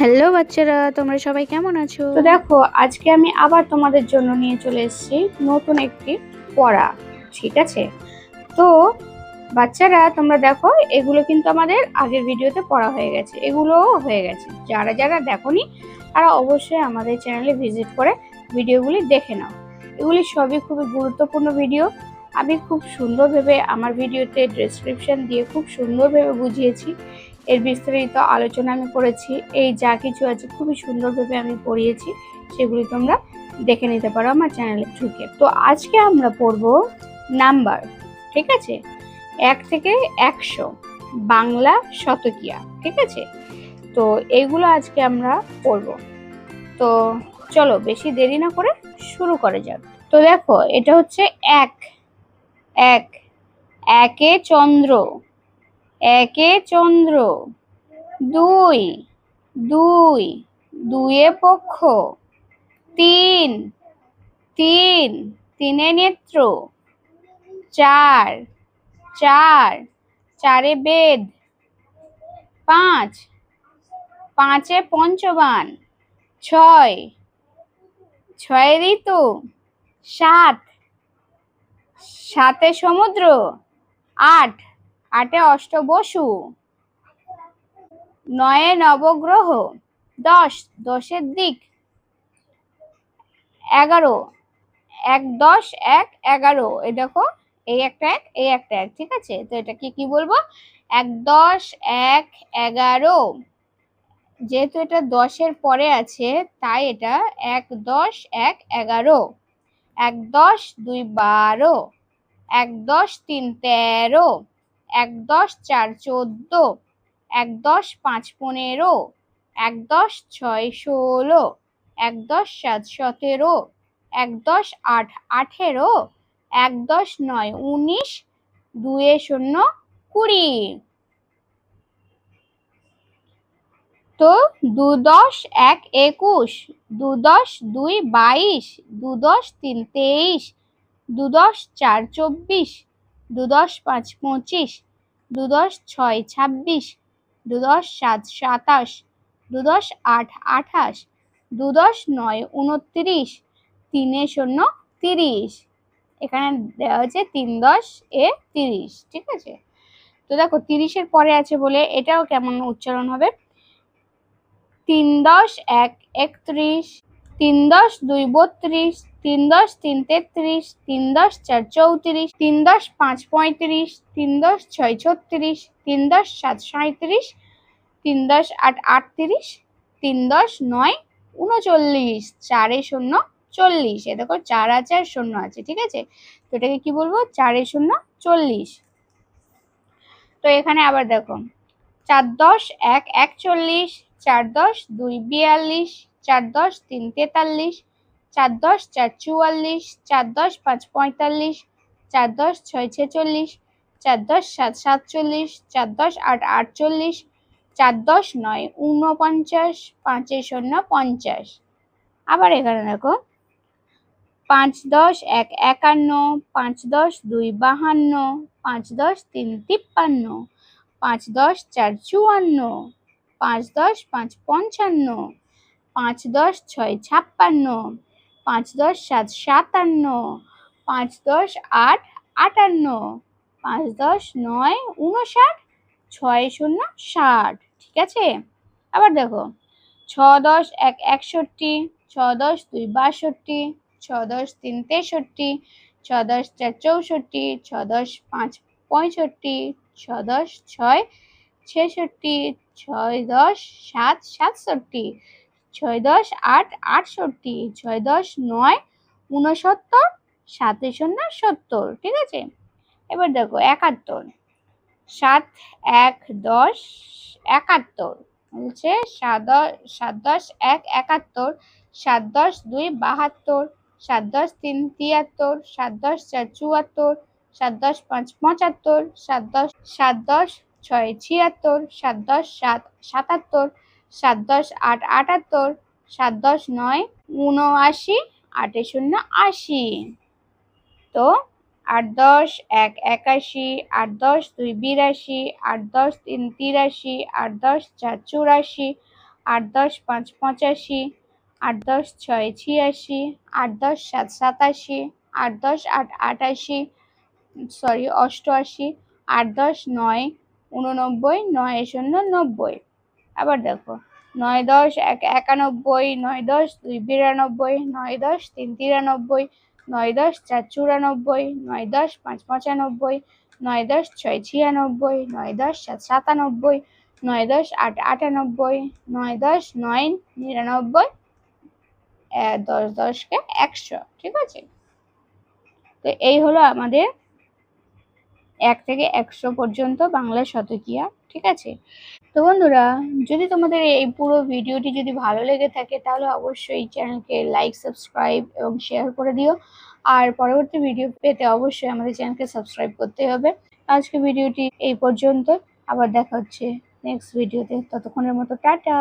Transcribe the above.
Hello বাচ্চারা, তোমরা সবাই কেমন আছো? তো দেখো, আজকে আমি আবার তোমাদের জন্য নিয়ে চলে এসেছি নতুন একটি পড়া। ঠিক আছে, তো বাচ্চারা তোমরা দেখো, এগুলো কিন্তু আমাদের আগের ভিডিওতে পড়া হয়ে গেছে, এগুলোও হয়ে গেছে। যারা যারা দেখোনি তারা অবশ্যই আমাদের চ্যানেলে ভিজিট করে ভিডিওগুলি দেখে নাও। এগুলি সবই খুবই গুরুত্বপূর্ণ ভিডিও। আমি খুব সুন্দরভাবে আমার ভিডিওতে ডেসক্রিপশন দিয়ে খুব সুন্দরভাবে বুঝিয়েছি, এর বিস্তারিত আলোচনা আমি করেছি। এই যা কিছু আছে খুবই সুন্দরভাবে আমি পড়িয়েছি, সেগুলি তোমরা দেখে নিতে পারো আমার চ্যানেলে ঢুকে। তো আজকে আমরা পড়ব নাম্বার। ঠিক আছে, 1 থেকে 100 বাংলা শতকিয়া। ঠিক আছে, তো এইগুলো আজকে আমরা পড়ব। তো চলো বেশি দেরি না করে শুরু করা যাক। তো দেখো, এটা হচ্ছে এক। এক, একে চন্দ্র, একে চন্দ্র। দুই, দুই, দুয়ে পক্ষ। তিন, তিন, তিনে নেত্র। চার, চার, চারে বেদ। পাঁচ, পাঁচে পঞ্চবান। ছয়, ছয় ঋতু। সাত, সাতে সমুদ্র। আট, আটে অষ্টবসু। নয়ে নবগ্রহ। 10, 10-এর দিক। 11, 1, 10, 1, 11। এই দেখো, এই একটা এক, এই একটা এক। ঠিক আছে, তো এটাকে কি বলবো? 1, 10, 1, 11। যেহেতু এটা 10-এর পরে আছে, তাই এটা 1, 10, 1, 11। 1, 10, 2, 12। 1, 10, 3, 13। 1, 10, 4, 14। 1, 10, 5, 15। 1, 10, 6, 16। 1, 10, 7, 17। 1, 10, 8, 18। 1, 10, 9, 19। 2 0, 20। তো 2, 10, 1, 21। 2, 10, 2, 22। 2, 10, 3, 23। 2, 10, 4, 24। 2, 10, 5, 25। 2, 10, 6, 26। 2, 10, 7, 27। 2, 10, 8, 28। 2, 10, 9, 29। 3 0, 30। এখানে দেওয়া হচ্ছে 3, 10 এ 30। ঠিক আছে, তো দেখো 30-এর পরে আছে বলে এটাও কেমন উচ্চারণ হবে। 3, 10, 1, 31। 3, 10, 2, 32। 3, 10, 3, 33। 3, 10, 4, 34। 3, 10, 5, 35। 3, 10, 6, 36। 3, 10, 7, 37। 3, 10, 8, 38। 3, 10, 9, 39। 4 0, 40। এ দেখো 4 আছে আর 0 আছে। ঠিক আছে, তো এটাকে কি বলবো? 4 0, 40। তো এখানে আবার দেখো, 4, 10, 1, 41। 4, 10, 2, 42। 4, 10, 3, 43। 4, 10, 4, 44। 4, 10, 5, 45। 4, 10, 6, 46। 4, 10, 7, 47। 4, 10, 8, 48। 4, 10, 9, 49। 5 0, 50। আবার এখানে দেখো, 5, 10, 1, 51। 5, 10, 2, 52। 5, 10, 3, 53। 5, 10, 4, 54। 5, 10, 5, 55। 5, 10, 6, 56। 5, 10, 7, 57। 5, 10, 8, 58। 5, 10, 9, 59। 6 0, 60। ঠিক আছে, আবার দেখো, 6, 10, 1, 61। 6, 10, 2, 62। 6, 10, 3, 63। 6, 10, 4, 64। 6, 10, 5, 65। 6, 10, 6, 66। 6, 10, 7, 67। 6, 10, 8, 68। 6, 10, 9, 69। 7 0, 70। ঠিক আছে, এবার দেখো 71। 7, 1, 10, 71। বলছে 7, 10, 1, 71। 7, 10, 2, 72। 7, 10, 3, 73। 7, 10, 4, 74। 7, 10, 5, 75। 7, 10, 7, 10, 6, 76। 7, 10, 7, 77। 7, 10, 8, 78। 7, 10, 9, 79। 8 0, 80। তো 8, 10, 1, 81। 8, 10, 2, 82। 8, 10, 3, 83। 8, 10, 4, 84। 8 10 5 85, 8 10 6 86, 8 10 7 87, 8 10 8 88, সরি 88, 8 10 9 89, 9 শূন্য 90। আবার দেখো 9 10 1 91, 9 10 2 92, 9 10 3 93, 9 10 4 94, 9 10 5 95, 9 10 6 96, 9 10 7 97, 9 10 8 98, 9 10 9 99, 10 10 কে 100। ঠিক আছে, তো এই হলো আমাদের 1 থেকে 100 পর্যন্ত বাংলা শতকীয়া। ঠিক আছে, তো বন্ধুরা, যদি তোমাদের এই পুরো ভিডিওটি যদি ভালো লেগে থাকে তাহলে অবশ্যই চ্যানেলকে লাইক, সাবস্ক্রাইব এবং শেয়ার করে দিও। আর পরবর্তী ভিডিও পেতে অবশ্যই আমাদের চ্যানেলকে সাবস্ক্রাইব করতে হবে। আজকে ভিডিওটি এই পর্যন্ত, আবার দেখা হচ্ছে নেক্সট ভিডিওতে। ততক্ষণের মতো টাটা।